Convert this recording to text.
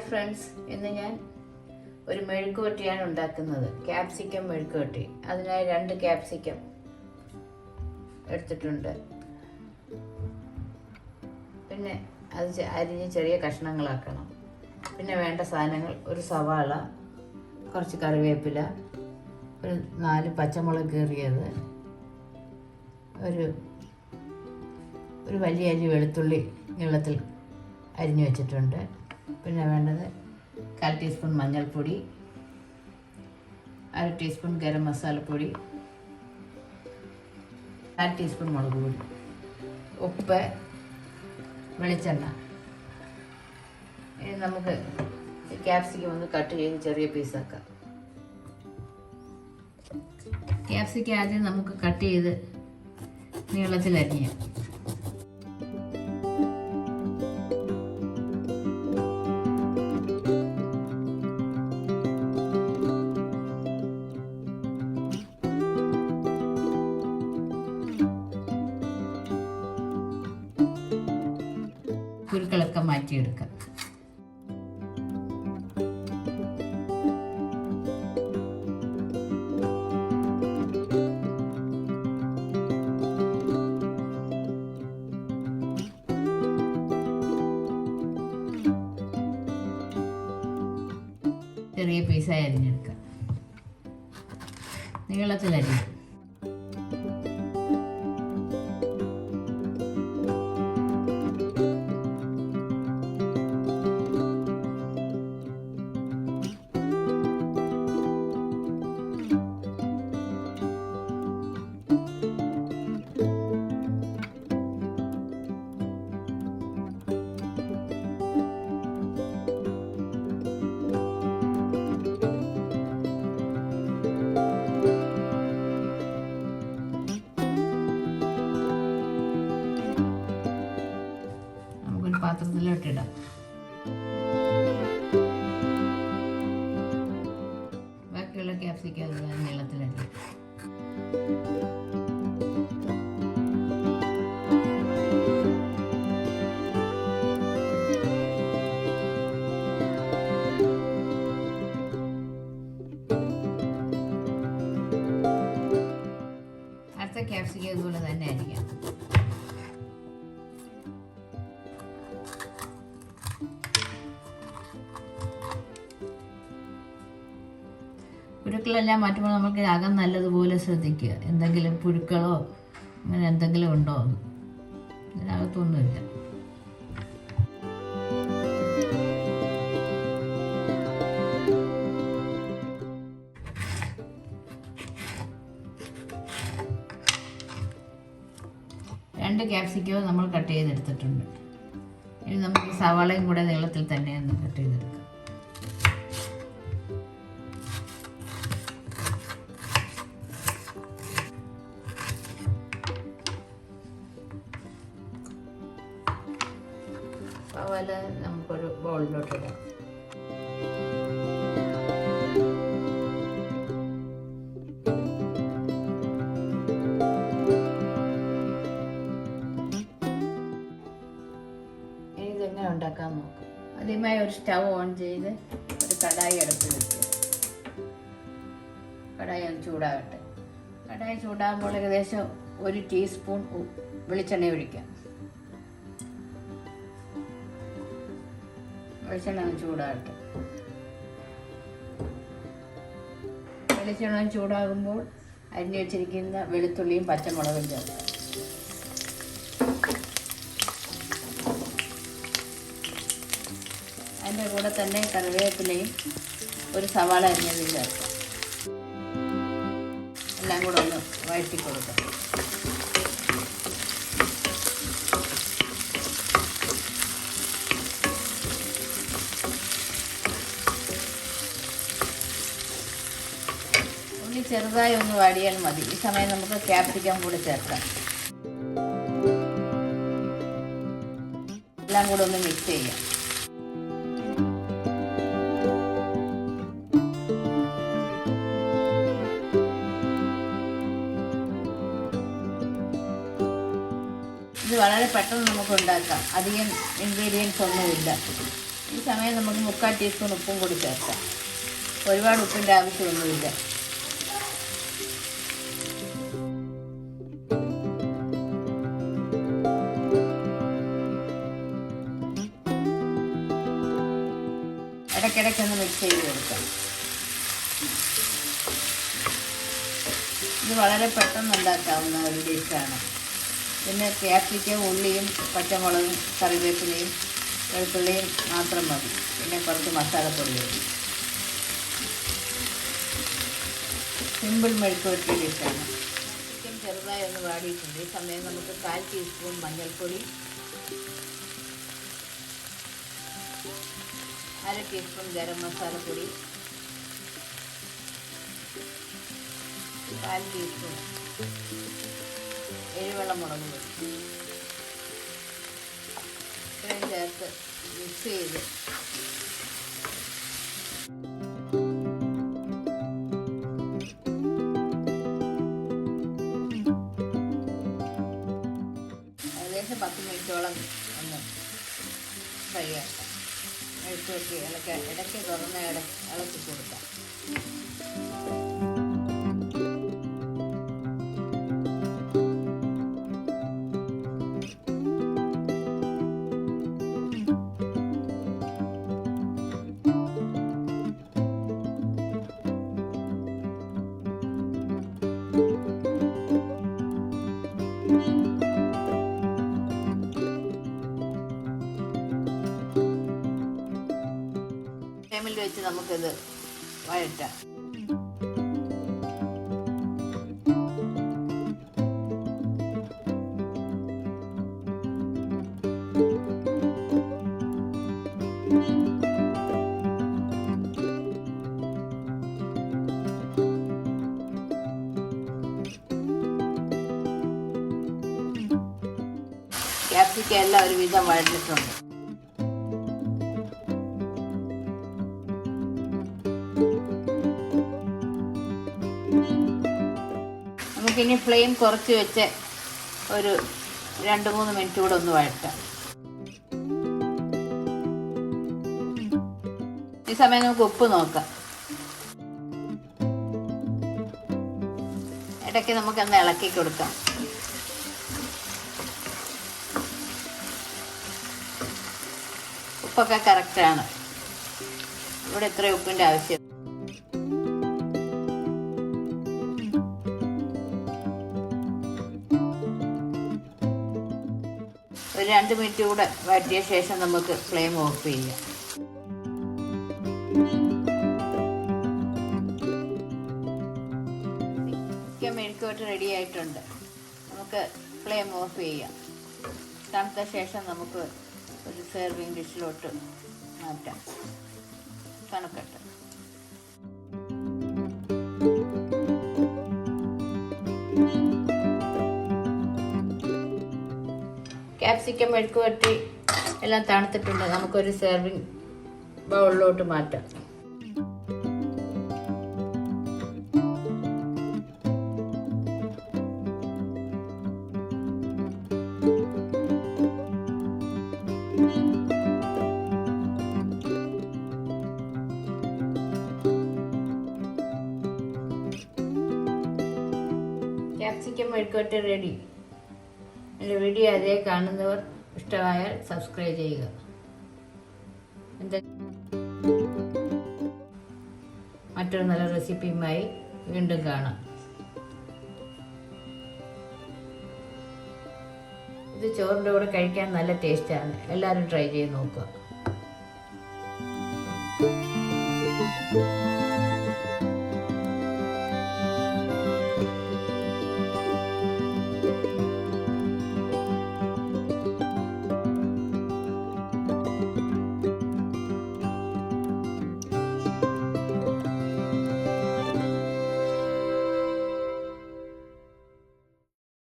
Hi friends, ഇന്ന് ഞാൻ ഒരു മെഴുക്കുവരട്ടിയാണ് ഉണ്ടാക്കുന്നത്. ക്യാപ്സിക്കം മെഴുക്കുവരട്ടി. അതിനായി 2 ക്യാപ്സിക്കം എടുത്തിട്ടുണ്ട്. പിന്നെ അത് അരിഞ്ഞ് ചെറിയ കഷ്ണങ്ങളാക്കണം. പിന്നെ വേണ്ട സാധനങ്ങൾ: ഒരു സവാള, കുറച്ച് കറിവേപ്പില, ഒരു 4 പച്ചമുളക് കീറിയത്, ഒരു വലിയ അരി വെളുത്തുള്ളി നീളത്തിൽ അരിഞ്ഞു വെച്ചിട്ടുണ്ട്. പിന്നെ വേണ്ടത് 1/4 ടീസ്പൂൺ മഞ്ഞൾപ്പൊടി, 1/2 ടീസ്പൂൺ ഗരം മസാലപ്പൊടി, 1/2 ടീസ്പൂൺ മുളക് പൊടി, ഉപ്പ്, വെളിച്ചെണ്ണ. ഇനി നമുക്ക് ക്യാപ്സിക്കം ഒന്ന് കട്ട് ചെയ്ത് ചെറിയ പീസാക്കാം. ക്യാപ്സിക്കം ആദ്യം നമുക്ക് കട്ട് ചെയ്ത് നീളത്തിൽ അരിയാം. കുരുക്കളൊക്കെ മാറ്റിയെടുക്കാം. ചെറിയ പീസായി അരിഞ്ഞെടുക്കാം. നീളത്തിലരിയാം. പാത്രത്തിലോട്ടിടാം. ബാക്കിയുള്ള ക്യാപ്സിക്കം നീളത്തിലിടാം. അടുത്ത ക്യാപ്സിക്കം ഇതുപോലെ തന്നെ ആയിരിക്കാം. പുഴുക്കളെല്ലാം മാറ്റുമ്പോൾ നമുക്ക് അകം നല്ലതുപോലെ ശ്രദ്ധിക്കുക. എന്തെങ്കിലും പുഴുക്കളോ അങ്ങനെ എന്തെങ്കിലും ഉണ്ടോ? ഇതിനകത്തൊന്നുമില്ല. രണ്ട് ക്യാപ്സിക്കവും നമ്മൾ കട്ട് ചെയ്തെടുത്തിട്ടുണ്ട്. ഇനി നമുക്ക് സവാളയും കൂടെ നീളത്തിൽ തന്നെ ഒന്ന് കട്ട് ചെയ്തെടുക്കാം. സവാള നമുക്കൊരു ബൗളിലോട്ടിടാം. ഇതെങ്ങനെ ഉണ്ടാക്കാൻ നോക്കാം. ആദ്യമായി ഒരു സ്റ്റവ് ഓൺ ചെയ്ത് ഒരു കടായി അടുപ്പിൽ വെക്കുക. കടായി ഒന്ന് ചൂടാകട്ടെ. കടായി ചൂടാകുമ്പോൾ ഏകദേശം 1 ടീസ്പൂൺ വെളിച്ചെണ്ണ ഒഴിക്കാം. വെളിച്ചെണ്ണ ചൂടാകട്ടെ. വെളിച്ചെണ്ണ ചൂടാകുമ്പോൾ അരിഞ്ഞു വെച്ചിരിക്കുന്ന വെളുത്തുള്ളിയും പച്ചമുളകും ചേർക്കാം. അതിൻ്റെ കൂടെ തന്നെ കറിവേപ്പിലയും ഒരു സവാള അരിഞ്ഞതും ചേർക്കാം. എല്ലാം കൂടെ ഒന്ന് വഴറ്റി കൊടുക്കാം. ചെറുതായി ഒന്ന് വാടിയാൽ മതി. ഈ സമയം നമുക്ക് ക്യാപ്സിക്കം കൂടെ ചേർക്കാം. എല്ലാം കൂടെ ഒന്ന് മിക്സ് ചെയ്യാം. ഇത് വളരെ പെട്ടെന്ന് നമുക്ക് ഉണ്ടാക്കാം. അധികം ഇൻഗ്രീഡിയൻസ് ഒന്നുമില്ല. ഈ സമയം നമുക്ക് 3/4 ടീസ്പൂൺ ഉപ്പും കൂടി ചേർക്കാം. ഒരുപാട് ഉപ്പിൻ്റെ ആവശ്യമൊന്നുമില്ല. ഇടയ്ക്കിടയ്ക്കൊന്ന് മിക്സ് ചെയ്ത് കൊടുക്കാം. ഇത് വളരെ പെട്ടെന്ന് ഉണ്ടാക്കാവുന്ന ഒരു ഡിഷാണ്. പിന്നെ ക്യാപ്സിക്കം, ഉള്ളിയും പച്ചമുളകും കറിവേപ്പിലയും വെളുത്തുള്ളിയും മാത്രം മതി. പിന്നെ കുറച്ച് മസാലപ്പൊടിയും. സിമ്പിൾ മെഴുക്കുവരട്ടി ഡിഷാണ്. ചിക്കൻ ചെറുതായി ഒന്ന് വാടിയിട്ടുണ്ട്. ഈ സമയം നമുക്ക് 1/4 ടീസ്പൂൺ മഞ്ഞൾപ്പൊടി, 1/2 ടീസ്പൂൺ ഗരം മസാലപ്പൊടി, 1/4 ടീസ്പൂൺ എരിവെള്ള മുളക് പൊടി ഇത്രയും ചേർത്ത് മിക്സ് ചെയ്ത് ഏകദേശം 10 മിനിറ്റോളം ഒന്ന് ഫ്രൈ ആക്കാം. മെഴുക്കുവരട്ടി ഇടയ്ക്ക് തുറന്ന് ഇളക്കി കൊടുക്കാം. ഫ്ലെയിമിൽ വെച്ച് നമുക്കിത് വഴറ്റാം. ക്യാപ്സിക്കം എല്ലാം ഒരുവിധം വഴറ്റിട്ടുണ്ട്. നമുക്കിനി ഫ്ലെയിം കുറച്ച് വെച്ച് ഒരു 2-3 മിനിറ്റ് കൂടെ ഒന്ന് വഴറ്റാം. ഈ സമയം നമുക്ക് ഉപ്പ് നോക്കാം. ഇടയ്ക്ക് നമുക്കൊന്ന് ഇളക്കി കൊടുക്കാം. ഉപ്പൊക്കെ കറക്റ്റാണ്. ഇവിടെ ഇത്ര ഉപ്പിൻ്റെ ആവശ്യം. ഒരു 2 മിനിറ്റ് കൂടെ വഴറ്റിയ ശേഷം നമുക്ക് ഫ്ലെയിം ഓഫ് ചെയ്യാം. ചിക്കൻ മെഴുക്കുവരട്ടി റെഡി ആയിട്ടുണ്ട്. നമുക്ക് ഫ്ലെയിം ഓഫ് ചെയ്യാം. തണുത്ത ശേഷം നമുക്ക് ഒരു സെർവിങ് ഡിഷിലോട്ട് മാറ്റാം. തണുക്കട്ടെ. ക്യാപ്സിക്കം മെഴുക്കുവരട്ടി എല്ലാം തണുത്തിട്ടുണ്ട്. നമുക്കൊരു സെർവിങ് ബൗളിലോട്ട് മാറ്റാം. ക്യാപ്സിക്കം മെഴുക്കുവരട്ടി റെഡി. എൻ്റെ വീഡിയോ അതേ കാണുന്നവർ ഇഷ്ടമായാൽ സബ്സ്ക്രൈബ് ചെയ്യുക. മറ്റൊരു നല്ല റെസിപ്പിയുമായി വീണ്ടും കാണാം. ഇത് ചോറിൻ്റെ കൂടെ കഴിക്കാൻ നല്ല ടേസ്റ്റാണ്. എല്ലാവരും ട്രൈ ചെയ്ത് നോക്കുക.